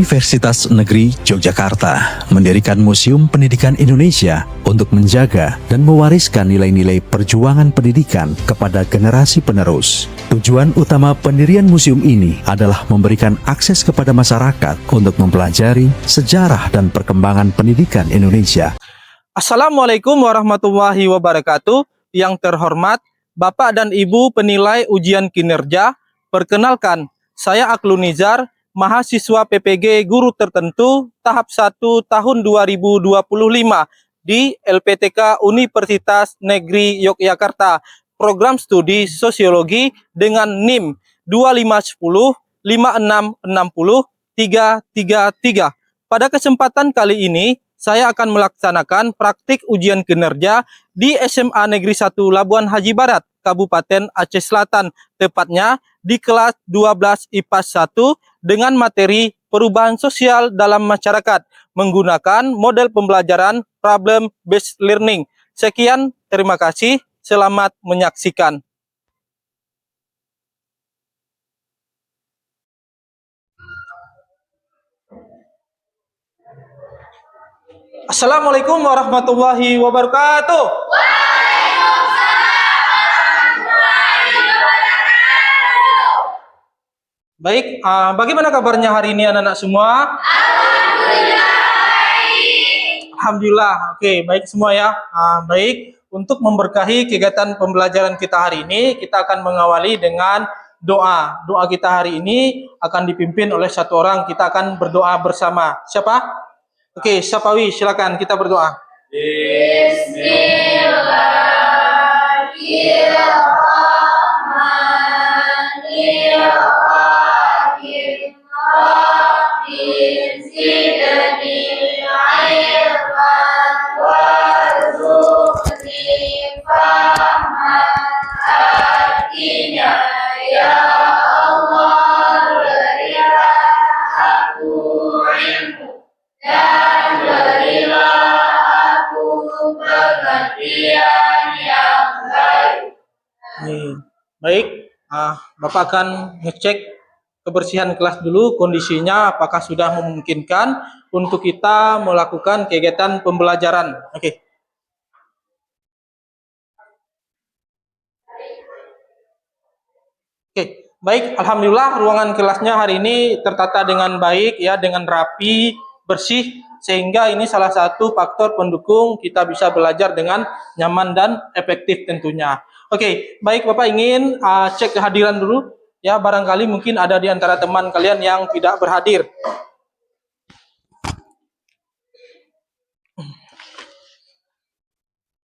Universitas Negeri Yogyakarta mendirikan Museum Pendidikan Indonesia untuk menjaga dan mewariskan nilai-nilai perjuangan pendidikan kepada generasi penerus. Tujuan utama pendirian museum ini adalah memberikan akses kepada masyarakat untuk mempelajari sejarah dan perkembangan pendidikan Indonesia. Assalamualaikum warahmatullahi wabarakatuh. Yang terhormat Bapak dan Ibu penilai ujian kinerja, perkenalkan, saya Aklun Nizar, mahasiswa PPG Guru Tertentu tahap 1 tahun 2025 di LPTK Universitas Negeri Yogyakarta, program studi sosiologi dengan NIM 2510 5660 333. Pada kesempatan kali ini, saya akan melaksanakan praktik ujian kinerja di SMA Negeri 1 Labuan Haji Barat, Kabupaten Aceh Selatan, tepatnya di kelas 12 IPA 1 dengan materi perubahan sosial dalam masyarakat menggunakan model pembelajaran problem based learning. Sekian, terima kasih, selamat menyaksikan. Assalamualaikum warahmatullahi wabarakatuh. Baik, bagaimana kabarnya hari ini anak-anak semua? Alhamdulillah, oke, baik semua ya. Baik, untuk memberkahi kegiatan pembelajaran kita hari ini, kita akan mengawali dengan doa. Doa kita hari ini akan dipimpin oleh satu orang, kita akan berdoa bersama. Siapa? Oke, Syafawi, silakan kita berdoa. Baik, Bapak akan ngecek kebersihan kelas dulu, kondisinya apakah sudah memungkinkan untuk kita melakukan kegiatan pembelajaran. Oke. Oke, baik, alhamdulillah ruangan kelasnya hari ini tertata dengan baik ya, dengan rapi, bersih, sehingga ini salah satu faktor pendukung kita bisa belajar dengan nyaman dan efektif tentunya. Oke, baik, Bapak ingin cek kehadiran dulu ya, barangkali mungkin ada di antara teman kalian yang tidak berhadir.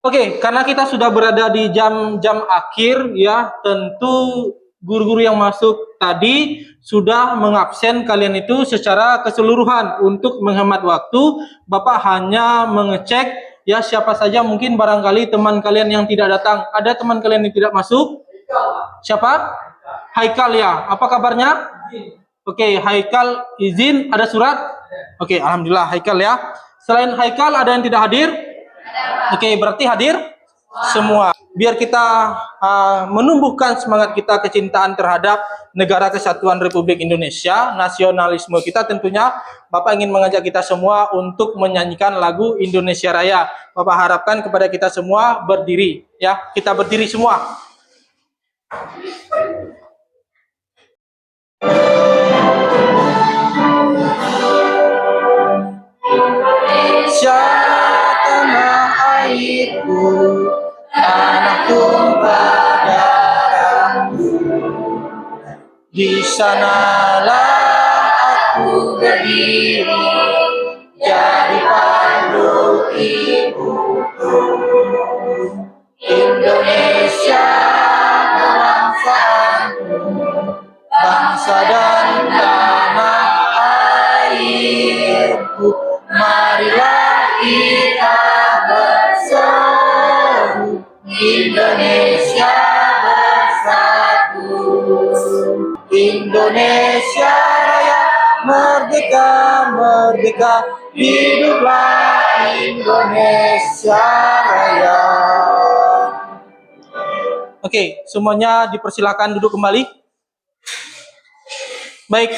Oke, karena kita sudah berada di jam-jam akhir ya, tentu guru-guru yang masuk tadi sudah mengabsen kalian itu secara keseluruhan. Untuk menghemat waktu, Bapak hanya mengecek ya siapa saja mungkin barangkali teman kalian yang tidak datang. Ada teman kalian yang tidak masuk? Siapa? Haikal ya. Apa kabarnya? Oke, Haikal izin, ada surat? Oke, alhamdulillah Haikal ya. Selain Haikal ada yang tidak hadir? Oke, berarti hadir semua. Biar kita menumbuhkan semangat kita kecintaan terhadap Negara Kesatuan Republik Indonesia, nasionalisme kita, tentunya Bapak ingin mengajak kita semua untuk menyanyikan lagu Indonesia Raya. Bapak harapkan kepada kita semua berdiri ya. Kita berdiri semua. Indonesia tanah airku, tanah tumpah darahku. Di sanalah aku berdiri, jadi pandu ibuku. Indonesia bangsaku, bangsa dan tanah airku. Marilah kita berseru, Indonesia bersatu. Indonesia Raya merdeka, merdeka, hiduplah Indonesia Raya. Oke, semuanya dipersilakan duduk kembali. Baik,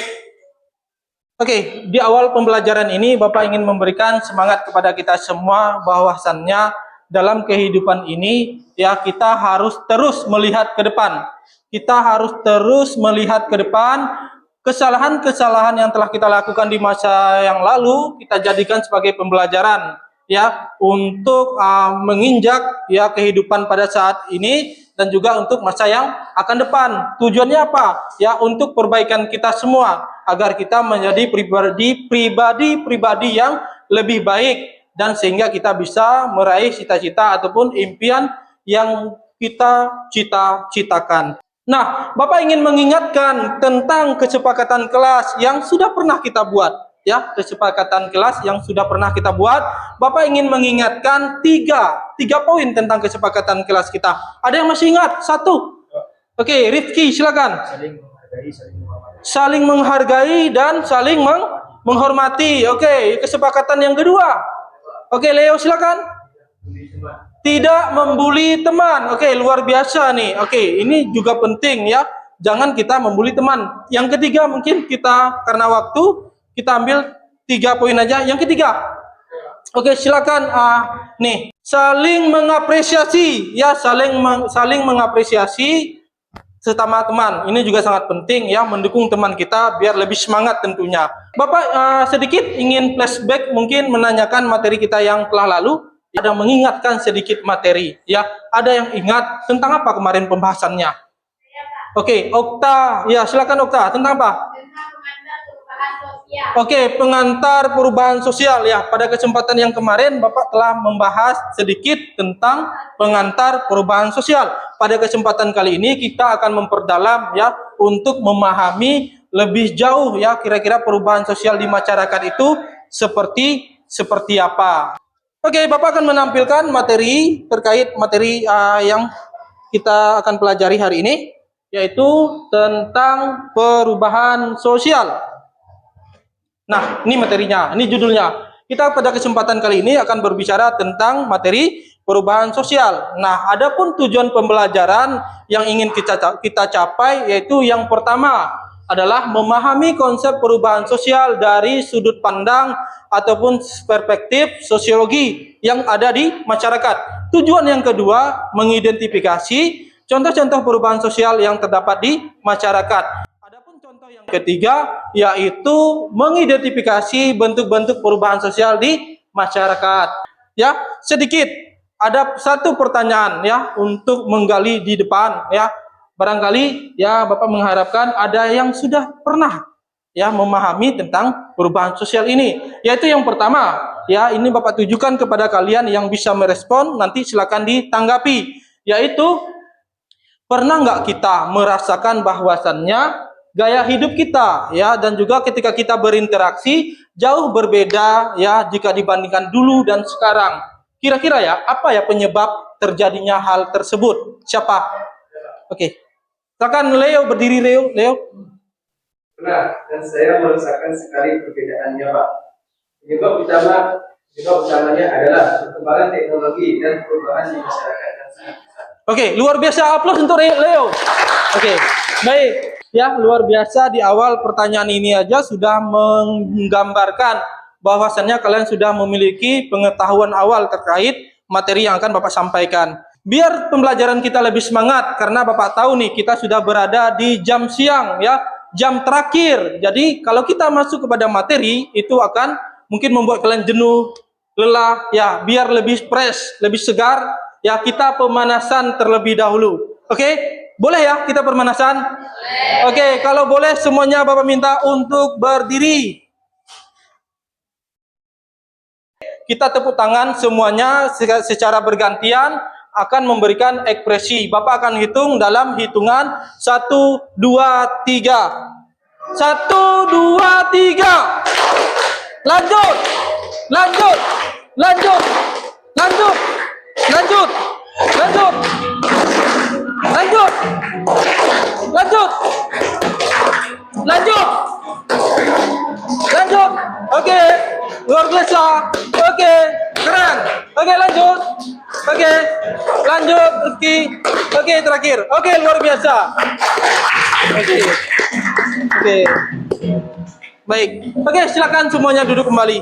Oke, di awal pembelajaran ini Bapak ingin memberikan semangat kepada kita semua bahwasannya dalam kehidupan ini ya kita harus terus melihat ke depan. Kita harus terus melihat ke depan. Kesalahan-kesalahan yang telah kita lakukan di masa yang lalu kita jadikan sebagai pembelajaran ya untuk menginjak ya kehidupan pada saat ini dan juga untuk masa yang akan depan. Tujuannya apa? Ya untuk perbaikan kita semua agar kita menjadi pribadi yang lebih baik dan sehingga kita bisa meraih cita-cita ataupun impian yang kita cita-citakan. Nah, Bapak ingin mengingatkan tentang kesepakatan kelas yang sudah pernah kita buat. Ya, kesepakatan kelas yang sudah pernah kita buat. Bapak ingin mengingatkan tiga poin tentang kesepakatan kelas kita. Ada yang masih ingat? Satu. Oke, Rifki silakan. Saling menghargai dan saling menghormati. Oke, kesepakatan yang kedua. Oke, Leo silakan. Tidak membuli teman. Oke, luar biasa nih. Oke, ini juga penting ya. Jangan kita membuli teman. Yang ketiga mungkin kita karena waktu kita ambil 3 poin aja. Yang ketiga. Oke, silakan nih, saling mengapresiasi ya, saling mengapresiasi sesama teman. Ini juga sangat penting ya, mendukung teman kita biar lebih semangat tentunya. Bapak sedikit ingin flashback mungkin menanyakan materi kita yang telah lalu. Ada mengingatkan sedikit materi ya. Ada yang ingat tentang apa kemarin pembahasannya? Oke, Okta. Ya, silakan Okta. Tentang apa? Tentang pengantar perubahan sosial. Oke, pengantar perubahan sosial ya. Pada kesempatan yang kemarin Bapak telah membahas sedikit tentang pengantar perubahan sosial. Pada kesempatan kali ini kita akan memperdalam ya untuk memahami lebih jauh ya kira-kira perubahan sosial di masyarakat itu seperti apa. Oke, Bapak akan menampilkan materi terkait materi yang kita akan pelajari hari ini, yaitu tentang perubahan sosial. Nah, ini materinya, ini judulnya. Kita pada kesempatan kali ini akan berbicara tentang materi perubahan sosial. Nah, adapun tujuan pembelajaran yang ingin kita capai, yaitu yang pertama adalah memahami konsep perubahan sosial dari sudut pandang ataupun perspektif sosiologi yang ada di masyarakat. Tujuan yang kedua, mengidentifikasi contoh-contoh perubahan sosial yang terdapat di masyarakat. Adapun contoh yang ketiga, yaitu mengidentifikasi bentuk-bentuk perubahan sosial di masyarakat. Ya, sedikit ada satu pertanyaan ya untuk menggali di depan ya. Barangkali ya Bapak mengharapkan ada yang sudah pernah ya memahami tentang perubahan sosial ini. Yaitu yang pertama, ya ini Bapak tujukan kepada kalian yang bisa merespon, nanti silakan ditanggapi. Yaitu pernah nggak kita merasakan bahwasannya gaya hidup kita ya dan juga ketika kita berinteraksi jauh berbeda ya jika dibandingkan dulu dan sekarang. Kira-kira ya apa ya penyebab terjadinya hal tersebut? Siapa? Oke. Silakan Leo, berdiri Leo. Nah, dan saya merasakan sekali perbedaannya, Pak. Penyebab utamanya adalah perkembangan teknologi dan perubahan di masyarakat yang sangat besar. Oke, luar biasa, aplaus untuk Leo. Oke, baik. Ya, luar biasa di awal pertanyaan ini aja sudah menggambarkan bahwasannya kalian sudah memiliki pengetahuan awal terkait materi yang akan Bapak sampaikan. Biar pembelajaran kita lebih semangat karena Bapak tahu nih kita sudah berada di jam siang ya, jam terakhir. Jadi kalau kita masuk kepada materi itu akan mungkin membuat kalian jenuh, lelah ya, biar lebih fresh, lebih segar ya kita pemanasan terlebih dahulu. Oke? Boleh ya kita pemanasan? Boleh. Oke, kalau boleh semuanya Bapak minta untuk berdiri. Kita tepuk tangan semuanya secara bergantian akan memberikan ekspresi. Bapak akan hitung dalam hitungan 1, 2, 3. 1, 2, 3. Lanjut. Lanjut. Lanjut. Lanjut. Lanjut. Lanjut. Lanjut. Lanjut. Lanjut. Lanjut. Oke. Luar biasa. Oke. Keren. Oke, lanjut. Oke. Lanjut, Rizky. Oke, terakhir. Oke, luar biasa. Oke. Oke. Baik. Oke, silakan semuanya duduk kembali.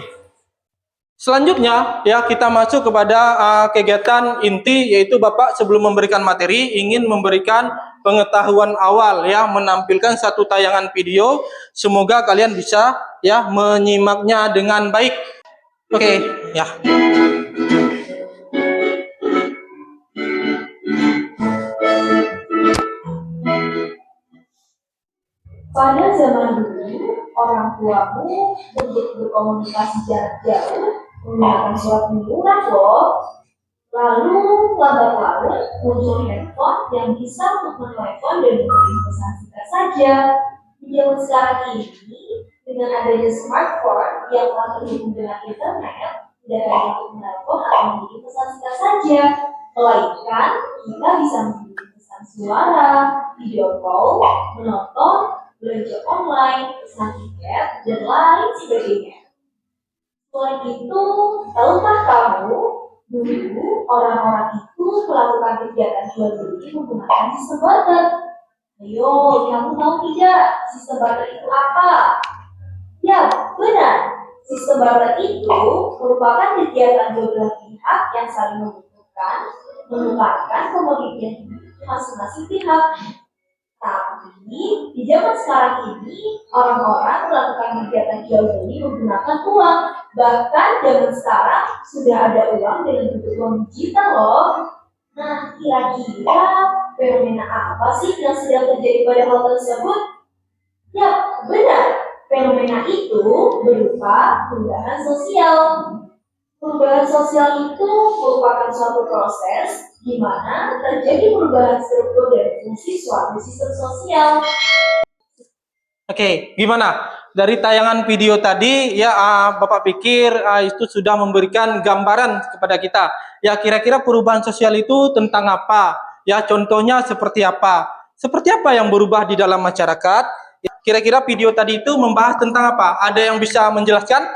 Selanjutnya, ya kita masuk kepada kegiatan inti, yaitu Bapak sebelum memberikan materi ingin memberikan pengetahuan awal, ya, menampilkan satu tayangan video. Semoga kalian bisa ya menyimaknya dengan baik. Oke, ya. Pada zaman dulu, orang tuamu untuk berkomunikasi jarak jauh menggunakan surat menyurat loh. Lalu lambat laun muncul handphone yang bisa untuk menelepon dan mengirim pesan singkat saja. Di zaman sekarang ini, dengan adanya smartphone yang telah terhubung dengan internet, tidak hanya untuk menelepon atau mengirim pesan singkat saja, melainkan kita bisa mengirim pesan suara, video call, menonton, belanja online, pesan tiket, dan lain sebagainya. Selain itu, tahukah kamu, dulu orang-orang itu melakukan kegiatan jual beli menggunakan sistem barter. Ayo, kamu tahu tidak sistem barter itu apa? Ya, benar. Sistem barter itu merupakan kegiatan dua belah pihak yang saling membutuhkan, menukarkan komoditas masing-masing pihak. Tapi di zaman sekarang ini orang-orang melakukan kegiatan jual beli menggunakan uang. Bahkan zaman sekarang sudah ada uang dengan bentuk uang digital loh. Nah, kira-kira fenomena apa sih yang sedang terjadi pada hal tersebut? Ya, benar. Fenomena itu berupa perubahan sosial. Perubahan sosial itu merupakan suatu proses di mana terjadi perubahan struktur dan fungsi suatu sistem sosial. Oke, gimana? Dari tayangan video tadi, ya Bapak pikir itu sudah memberikan gambaran kepada kita. Ya, kira-kira perubahan sosial itu tentang apa? Ya, contohnya seperti apa? Seperti apa yang berubah di dalam masyarakat? Ya, kira-kira video tadi itu membahas tentang apa? Ada yang bisa menjelaskan?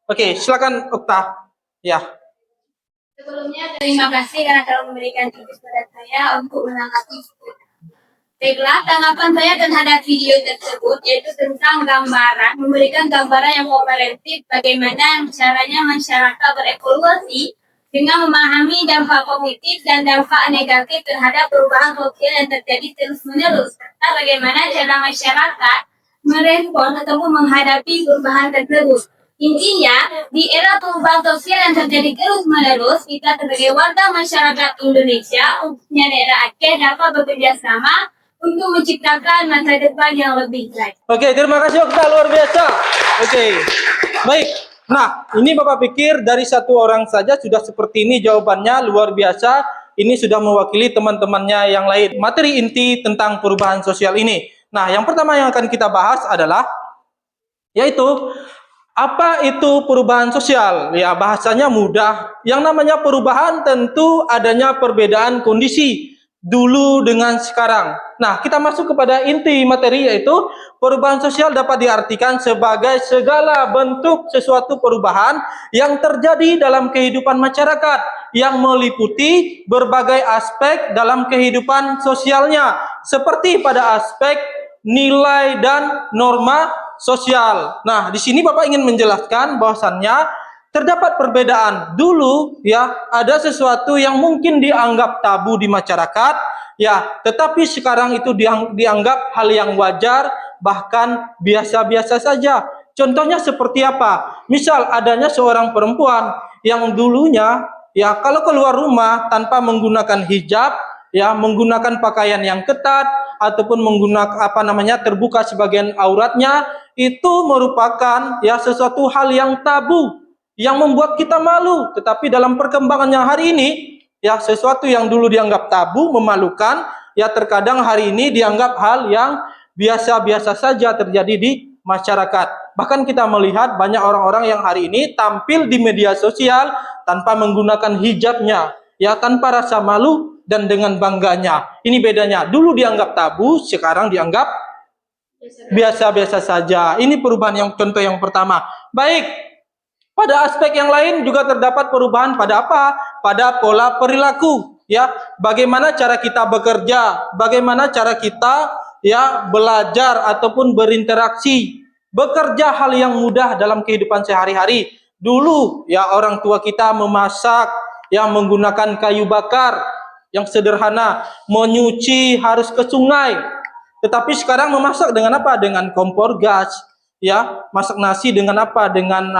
Oke, silakan Okta. Ya. Sebelumnya, terima kasih karena telah memberikan tips pada saya untuk menanggapi. Baiklah, tanggapan saya terhadap video tersebut yaitu tentang gambaran, memberikan gambaran yang komprehensif bagaimana caranya masyarakat berevolusi dengan memahami dampak positif dan dampak negatif terhadap perubahan sosial yang terjadi terus-menerus, serta bagaimana cara masyarakat merespon ataupun menghadapi perubahan tersebut. Intinya, di era perubahan sosial yang terjadi terus-menerus, kita sebagai warga masyarakat Indonesia, khususnya daerah Aceh, dapat bekerja sama untuk menciptakan masa depan yang lebih baik. Oke, terima kasih Okta, luar biasa. Oke, baik. Nah, ini Bapak pikir dari satu orang saja sudah seperti ini jawabannya, luar biasa. Ini sudah mewakili teman-temannya yang lain. Materi inti tentang perubahan sosial ini. Nah, yang pertama yang akan kita bahas adalah, yaitu apa itu perubahan sosial? Ya, bahasanya mudah. Yang namanya perubahan tentu adanya perbedaan kondisi dulu dengan sekarang. Nah, kita masuk kepada inti materi, yaitu perubahan sosial dapat diartikan sebagai segala bentuk sesuatu perubahan yang terjadi dalam kehidupan masyarakat yang meliputi berbagai aspek dalam kehidupan sosialnya, seperti pada aspek nilai dan norma sosial. Nah, di sini Bapak ingin menjelaskan bahwasannya terdapat perbedaan. Dulu ya ada sesuatu yang mungkin dianggap tabu di masyarakat, ya, tetapi sekarang itu dianggap hal yang wajar, bahkan biasa-biasa saja. Contohnya seperti apa? Misal adanya seorang perempuan yang dulunya ya kalau keluar rumah tanpa menggunakan hijab, ya, menggunakan pakaian yang ketat ataupun menggunakan terbuka sebagian auratnya, itu merupakan ya sesuatu hal yang tabu yang membuat kita malu. Tetapi dalam perkembangannya hari ini, ya, sesuatu yang dulu dianggap tabu, memalukan, ya terkadang hari ini dianggap hal yang biasa-biasa saja terjadi di masyarakat. Bahkan kita melihat banyak orang-orang yang hari ini tampil di media sosial tanpa menggunakan hijabnya, ya, tanpa rasa malu dan dengan bangganya. Ini bedanya. Dulu dianggap tabu, sekarang dianggap biasa-biasa saja. Ini perubahan yang contoh yang pertama. Baik, pada aspek yang lain juga terdapat perubahan pada apa? Pada pola perilaku, ya. Bagaimana cara kita bekerja, bagaimana cara kita ya belajar ataupun berinteraksi. bekerja hal yang mudah dalam kehidupan sehari-hari. Dulu ya orang tua kita memasak yang menggunakan kayu bakar yang sederhana, menyuci harus ke sungai. Tetapi sekarang memasak dengan apa? Dengan kompor gas, ya. Masak nasi dengan apa? Dengan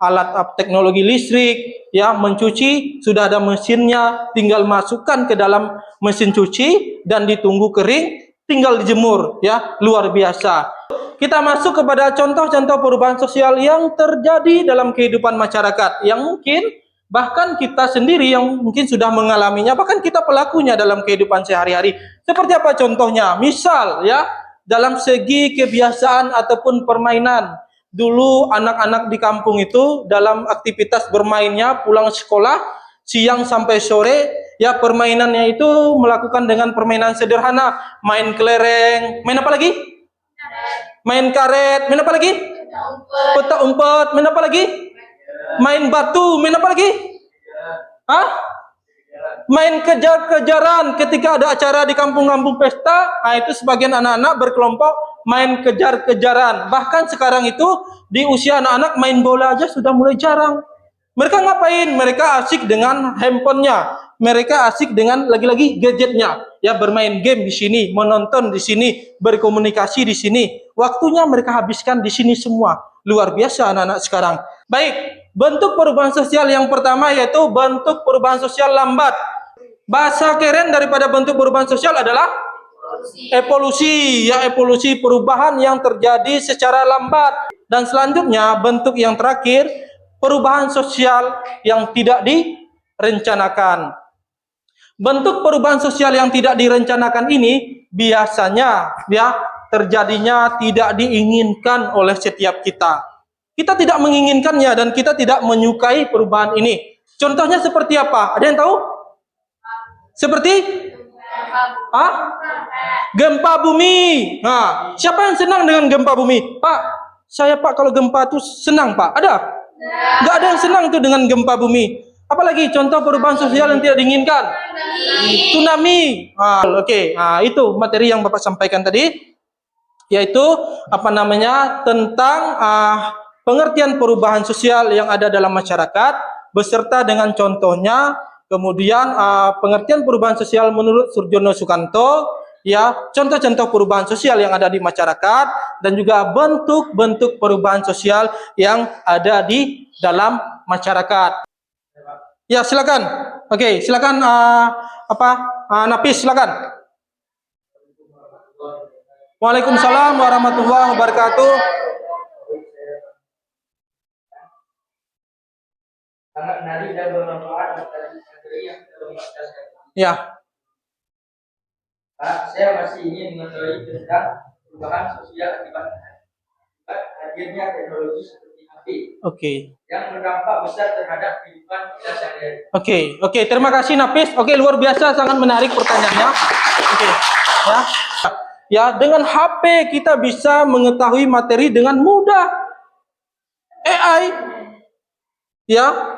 alat teknologi listrik, ya. Mencuci sudah ada mesinnya, tinggal masukkan ke dalam mesin cuci dan ditunggu kering, tinggal dijemur, ya. Luar biasa. Kita masuk kepada contoh-contoh perubahan sosial yang terjadi dalam kehidupan masyarakat yang mungkin bahkan kita sendiri yang mungkin sudah mengalaminya, bahkan kita pelakunya dalam kehidupan sehari-hari. Seperti apa contohnya? Misal ya, dalam segi kebiasaan ataupun permainan. Dulu anak-anak di kampung itu dalam aktivitas bermainnya pulang sekolah siang sampai sore, ya permainannya itu melakukan dengan permainan sederhana, main kelereng, main apa lagi? Main karet, main apa lagi? Petak umpet, main apa lagi? Main batu, main apa lagi? Hah? Main kejar-kejaran ketika ada acara di kampung-kampung pesta. Nah, itu sebagian anak-anak berkelompok main kejar-kejaran. Bahkan sekarang itu di usia anak-anak main bola aja sudah mulai jarang. Mereka ngapain? Mereka asik dengan handphonenya. Mereka asik dengan lagi-lagi gadgetnya. Ya, bermain game di sini, menonton di sini, berkomunikasi di sini. Waktunya mereka habiskan di sini semua. Luar biasa anak-anak sekarang. Baik, bentuk perubahan sosial yang pertama yaitu bentuk perubahan sosial lambat. Bahasa keren daripada bentuk perubahan sosial adalah evolusi. Ya, evolusi perubahan yang terjadi secara lambat. Dan selanjutnya bentuk yang terakhir, perubahan sosial yang tidak direncanakan. Bentuk perubahan sosial yang tidak direncanakan ini biasanya ya terjadinya tidak diinginkan oleh setiap kita. Kita tidak menginginkannya dan kita tidak menyukai perubahan ini. Contohnya seperti apa? Ada yang tahu? Seperti gempa bumi. Nah, siapa yang senang dengan gempa bumi? Pak, saya Pak kalau gempa itu senang Pak. Ada? Nggak ada yang senang tuh dengan gempa bumi. Apalagi contoh perubahan sosial yang tidak diinginkan? Tsunami. Oke. Nah, itu materi yang Bapak sampaikan tadi, yaitu tentang pengertian perubahan sosial yang ada dalam masyarakat beserta dengan contohnya, kemudian pengertian perubahan sosial menurut Surjono Sukanto, ya, contoh-contoh perubahan sosial yang ada di masyarakat dan juga bentuk-bentuk perubahan sosial yang ada di dalam masyarakat. Ya, silakan. Oke, silakan Nafis, silakan. Waalaikumsalam warahmatullahi wabarakatuh. Sangat menarik dan bermanfaat materi yang kita bahas. Ya. Pak, saya masih ingin mengetahui tentang perubahan sosial akibat hadirnya teknologi seperti HP. Oke. Yang berdampak besar terhadap kehidupan kita sehari-hari. Oke, terima kasih Nafis. Oke, luar biasa, sangat menarik pertanyaannya. Oke. Ya, dengan HP kita bisa mengetahui materi dengan mudah. AI, ya,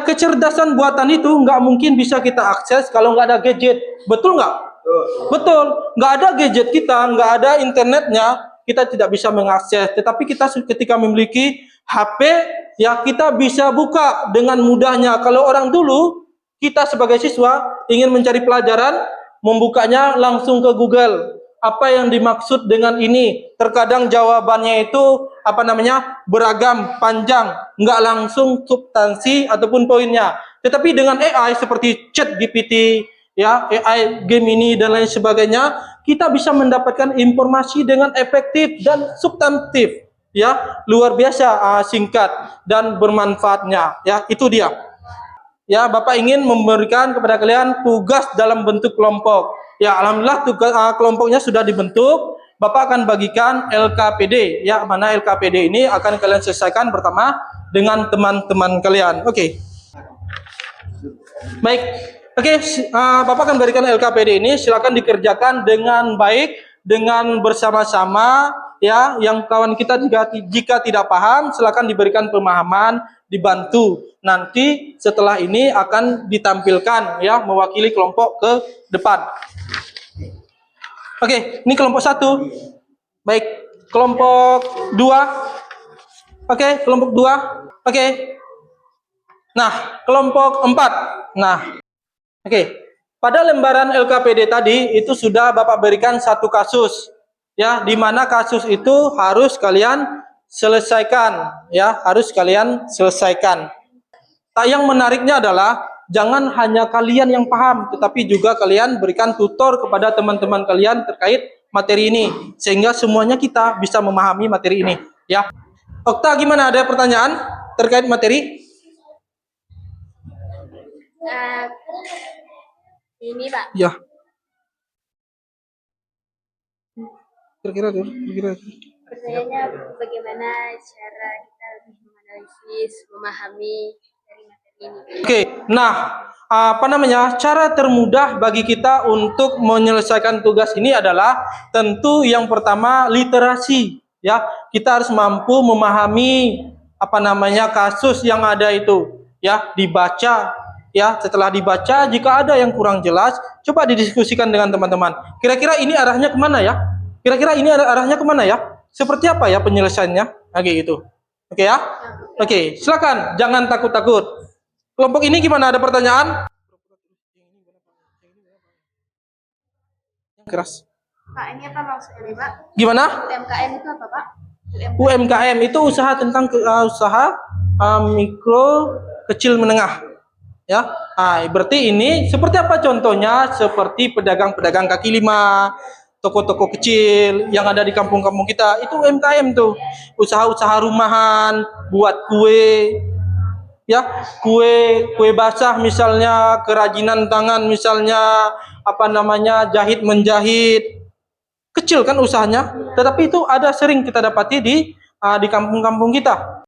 kecerdasan buatan itu nggak mungkin bisa kita akses kalau nggak ada gadget. Betul nggak? Betul. Nggak ada gadget kita, nggak ada internetnya, kita tidak bisa mengakses. Tetapi kita ketika memiliki HP, ya kita bisa buka dengan mudahnya. Kalau orang dulu, kita sebagai siswa ingin mencari pelajaran, membukanya langsung ke Google. Apa yang dimaksud dengan ini? Terkadang jawabannya itu beragam, panjang, nggak langsung substansi ataupun poinnya. Tetapi dengan AI seperti ChatGPT, ya, AI Gemini dan lain sebagainya, kita bisa mendapatkan informasi dengan efektif dan substantif, ya, luar biasa, singkat dan bermanfaatnya. Ya, itu dia. Ya, Bapak ingin memberikan kepada kalian tugas dalam bentuk kelompok. Ya, alhamdulillah tugas kelompoknya sudah dibentuk. Bapak akan bagikan LKPD. Ya, mana LKPD ini akan kalian selesaikan pertama dengan teman-teman kalian. Oke. Baik. Oke, Bapak akan berikan LKPD ini. Silakan dikerjakan dengan baik, dengan bersama-sama. Ya, yang kawan kita jika tidak paham, silakan diberikan pemahaman, dibantu. Nanti setelah ini akan ditampilkan, ya, mewakili kelompok ke depan. Oke, ini kelompok 1. Baik, Kelompok 2. Oke, kelompok 2. Oke. Nah, kelompok 4. Nah, oke. Pada lembaran LKPD tadi itu sudah Bapak berikan satu kasus, ya, di mana kasus itu harus kalian selesaikan, ya, harus kalian selesaikan. Tak, yang menariknya adalah jangan hanya kalian yang paham, tetapi juga kalian berikan tutor kepada teman-teman kalian terkait materi ini, sehingga semuanya kita bisa memahami materi ini, ya. Okta, gimana? Ada pertanyaan terkait materi? Ini Pak, Ya. Kira-kira. pertanyaannya bagaimana cara kita lebih menganalisis, memahami dari materi ini? Oke, nah, cara termudah bagi kita untuk menyelesaikan tugas ini adalah tentu yang pertama literasi, ya. Kita harus mampu memahami kasus yang ada itu, ya, dibaca, ya. Setelah dibaca, jika ada yang kurang jelas, coba didiskusikan dengan teman-teman. Kira-kira ini arahnya kemana ya? Seperti apa ya penyelesaiannya? Oke, gitu. Oke ya? Oke, silakan, jangan takut-takut. Kelompok ini gimana? Ada pertanyaan? Keras. Pak, ini apa maksudnya Pak? Gimana? UMKM itu apa Pak? UMKM itu usaha tentang mikro, kecil, menengah. Ya, berarti ini seperti apa contohnya? Seperti pedagang-pedagang kaki lima, toko-toko kecil yang ada di kampung-kampung kita, itu UMKM tuh. Usaha-usaha rumahan, buat kue, ya, kue basah misalnya, kerajinan tangan misalnya, jahit menjahit. Kecil kan usahanya, tetapi itu ada sering kita dapati di kampung-kampung kita.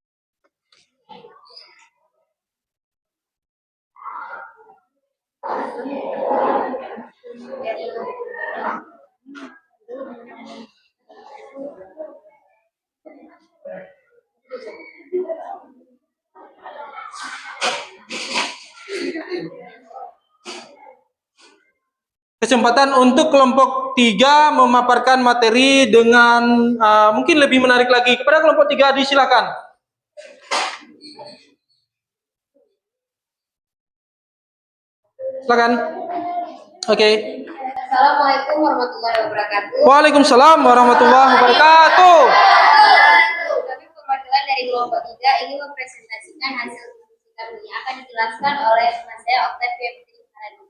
Kesempatan untuk kelompok 3 memaparkan materi dengan mungkin lebih menarik lagi. Kepada kelompok 3 disilakan. Silakan. Oke. Assalamualaikum warahmatullahi wabarakatuh. Waalaikumsalam warahmatullahi wabarakatuh. Kami perwakilan dari kelompok 3 ingin mempresentasikan hasil diskusi kami yang akan dijelaskan oleh teman saya Octavia Fitri Maharani.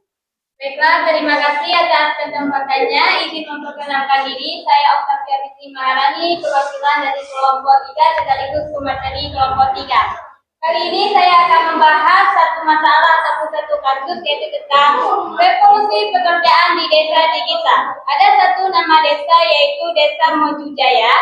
Baiklah, terima kasih atas kesempatannya. Izin memperkenalkan diri, saya Octavia Fitri Maharani, perwakilan dari kelompok 3 sekaligus pemateri kelompok 3. Kali ini saya akan membahas satu masalah ataupun satu kasus, yaitu tentang revolusi pekerjaan di desa digital. Ada satu nama desa, yaitu Desa Mojujaya,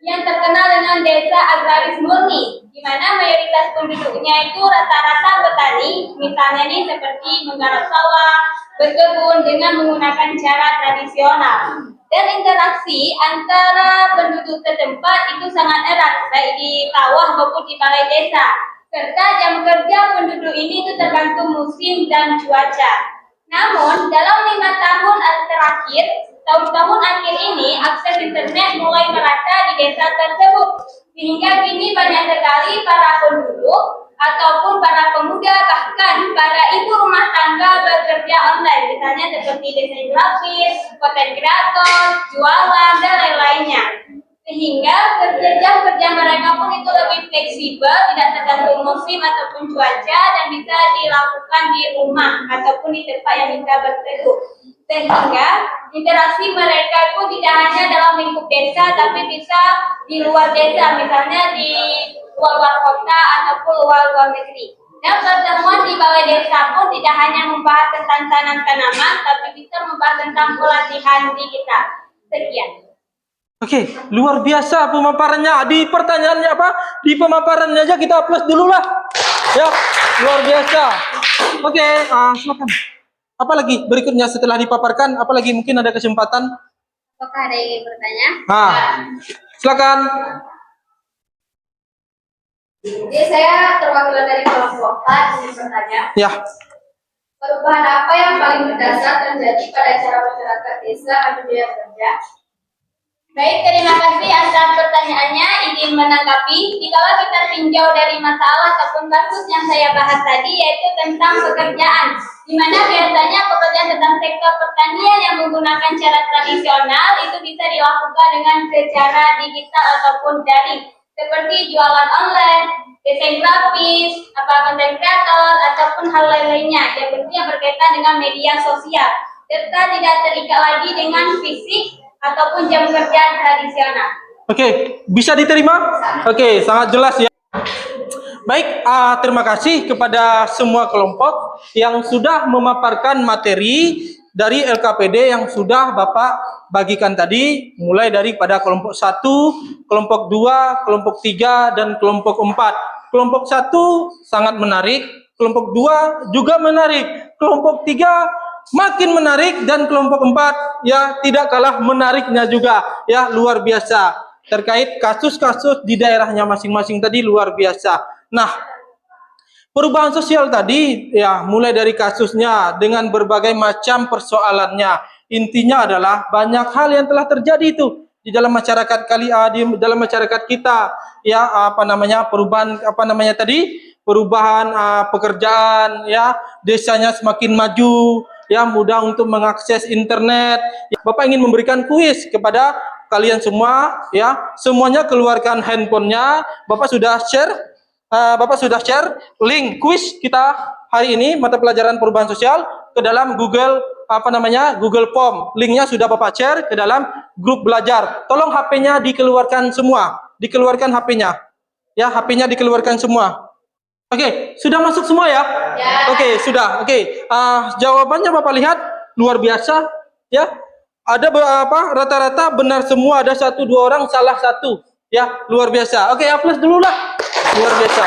yang terkenal dengan desa agraris murni, di mana mayoritas penduduknya itu rata-rata petani, misalnya nih seperti menggarap sawah, berkebun dengan menggunakan cara tradisional. Dan interaksi antara penduduk setempat itu sangat erat, baik di sawah maupun di balai desa. Serta jam kerja penduduk ini itu tergantung musim dan cuaca. Namun, dalam 5 tahun terakhir, tahun-tahun akhir ini, akses internet mulai merata di desa tersebut. Sehingga kini banyak sekali para penduduk ataupun para pemuda, bahkan para ibu rumah tangga bekerja online. Misalnya seperti desain grafis, konten kreator, jualan, dan lain-lainnya. Sehingga kerja mereka pun itu lebih fleksibel, tidak tergantung musim ataupun cuaca, dan bisa dilakukan di rumah ataupun di tempat yang bisa berteduh. Sehingga interaksi mereka pun tidak hanya dalam lingkup desa, tapi bisa di luar desa, misalnya di luar kota ataupun luar negeri. Dan pertemuan di balai desa pun tidak hanya membahas tentang tanam tanaman, tapi bisa membahas tentang pelatihan digital. Sekian. Oke, luar biasa pemaparannya. Di pertanyaannya apa? Di pemaparannya aja kita plus dulu lah. Ya, luar biasa. Oke, silakan. Apa lagi berikutnya setelah dipaparkan? Apa lagi mungkin ada kesempatan? Apakah ada yang ingin bertanya? Silakan. Jadi saya terwakilan dari kelompok 4 ingin bertanya. Ya. Perubahan apa yang paling mendasar terjadi pada cara masyarakat desa berbiaya kerja? Baik, terima kasih atas pertanyaannya. Izin menanggapi, jikalau kita tinjau dari masalah ataupun kasus yang saya bahas tadi, yaitu tentang pekerjaan, di mana biasanya pekerjaan tentang sektor pertanian yang menggunakan cara tradisional itu bisa dilakukan dengan secara digital ataupun daring, seperti jualan online, desain grafis, konten kreator, ataupun hal lain-lainnya yang tentunya berkaitan dengan media sosial, serta tidak terikat lagi dengan fisik ataupun jam kerja tradisional. Oke, bisa diterima? Oke, sangat jelas ya. Baik, terima kasih kepada semua kelompok yang sudah memaparkan materi dari LKPD yang sudah Bapak bagikan tadi, mulai daripada kelompok 1, kelompok 2, kelompok 3, dan kelompok 4. Kelompok 1 sangat menarik, kelompok 2 juga menarik, kelompok 3 makin menarik, dan kelompok 4 ya tidak kalah menariknya juga, ya luar biasa. Terkait kasus-kasus di daerahnya masing-masing tadi luar biasa. Nah, perubahan sosial tadi ya mulai dari kasusnya dengan berbagai macam persoalannya. Intinya adalah banyak hal yang telah terjadi itu di dalam masyarakat di dalam masyarakat kita, ya perubahan perubahan pekerjaan, ya desanya semakin maju, ya mudah untuk mengakses internet. Bapak ingin memberikan kuis kepada kalian semua, ya semuanya keluarkan handphonenya. Bapak sudah share link kuis kita hari ini mata pelajaran perubahan sosial ke dalam Google Form. Linknya sudah Bapak share ke dalam grup belajar. Tolong HP-nya dikeluarkan semua, dikeluarkan HP-nya, ya HP-nya dikeluarkan semua. Oke, sudah masuk semua ya? Ya. Oke, sudah. Oke, jawabannya Bapak lihat luar biasa, ya. Ada berapa? Rata-rata benar semua. Ada 1-2 orang salah satu, ya luar biasa. Oke, aplaus dulu lah. Luar biasa.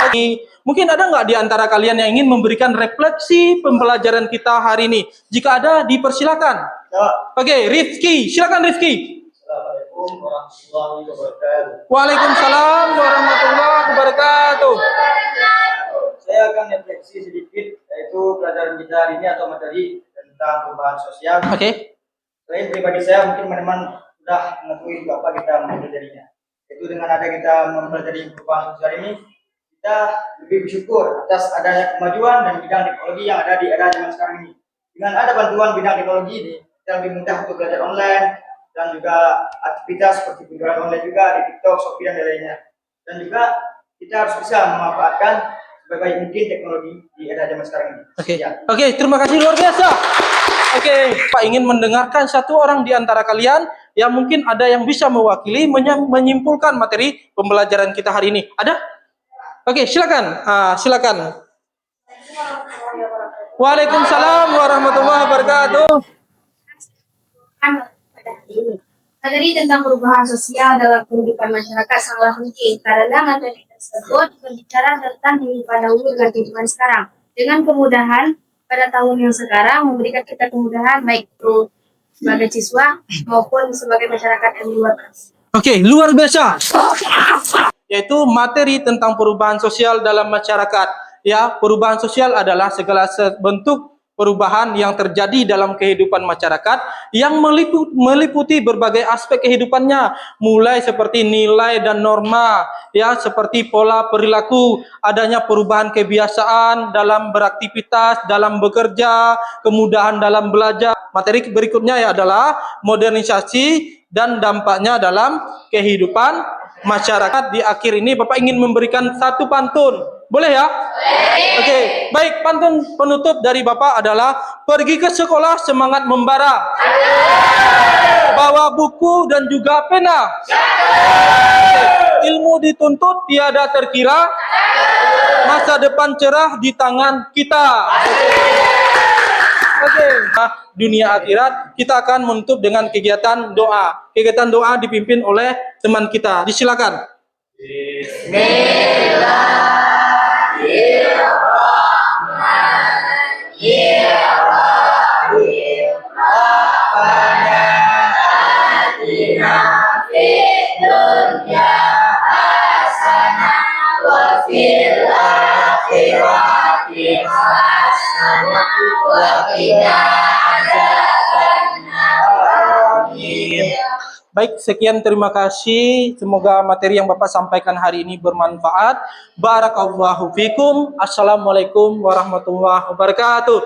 Oke, mungkin ada nggak di antara kalian yang ingin memberikan refleksi pembelajaran kita hari ini? Jika ada, dipersilakan. Oke, Rifki, silakan Rifki. Assalamualaikum warahmatullahi wabarakatuh. Waalaikumsalam warahmatullahi wabarakatuh. Saya akan refleksi sedikit, yaitu pelajaran kita hari ini atau materi tentang perubahan sosial. Oke. Selain pribadi saya, mungkin teman-teman sudah mengetahui apa kita mempelajarinya. Itu dengan ada kita mempelajari perubahan sosial ini, kita lebih bersyukur atas adanya kemajuan dan bidang teknologi yang ada di era zaman sekarang ini. Dengan ada bantuan bidang teknologi ini, kita lebih mudah untuk belajar online dan juga aktivitas seperti penjualan online juga di TikTok, Shopee, dan lainnya. Dan juga kita harus bisa memanfaatkan sebaik mungkin teknologi di era zaman sekarang ini. Oke. Oke, terima kasih luar biasa. Oke, Pak ingin mendengarkan satu orang di antara kalian yang mungkin ada yang bisa mewakili menyimpulkan materi pembelajaran kita hari ini. Ada? Oke, silakan. Silakan. Waalaikumsalam warahmatullahi wabarakatuh. Materi tentang perubahan sosial dalam kehidupan masyarakat sangatlah penting karena materi tersebut berbicara tentang kehidupan dahulu dengan kehidupan sekarang. Dengan kemudahan pada tahun yang sekarang memberikan kita kemudahan baik itu sebagai siswa maupun sebagai masyarakat yang luar biasa. Oke, luar biasa. Yaitu materi tentang perubahan sosial dalam masyarakat. Ya, perubahan sosial adalah segala bentuk perubahan yang terjadi dalam kehidupan masyarakat yang meliputi berbagai aspek kehidupannya, mulai seperti nilai dan norma, ya seperti pola perilaku, adanya perubahan kebiasaan dalam beraktivitas, dalam bekerja, kemudahan dalam belajar. Materi berikutnya ya adalah modernisasi dan dampaknya dalam kehidupan masyarakat. Di akhir ini Bapak ingin memberikan satu pantun. Boleh ya? Oke, baik, pantun penutup dari Bapak adalah pergi ke sekolah semangat membara. Bawa buku dan juga pena. Ilmu dituntut tiada terkira. Masa depan cerah di tangan kita. Oke. Dunia akhirat kita akan menutup dengan kegiatan doa. Kegiatan doa dipimpin oleh teman kita. Disilakan. Baik, sekian terima kasih. Semoga materi yang Bapak sampaikan hari ini bermanfaat. Barakallahu fikum. Assalamualaikum warahmatullahi wabarakatuh.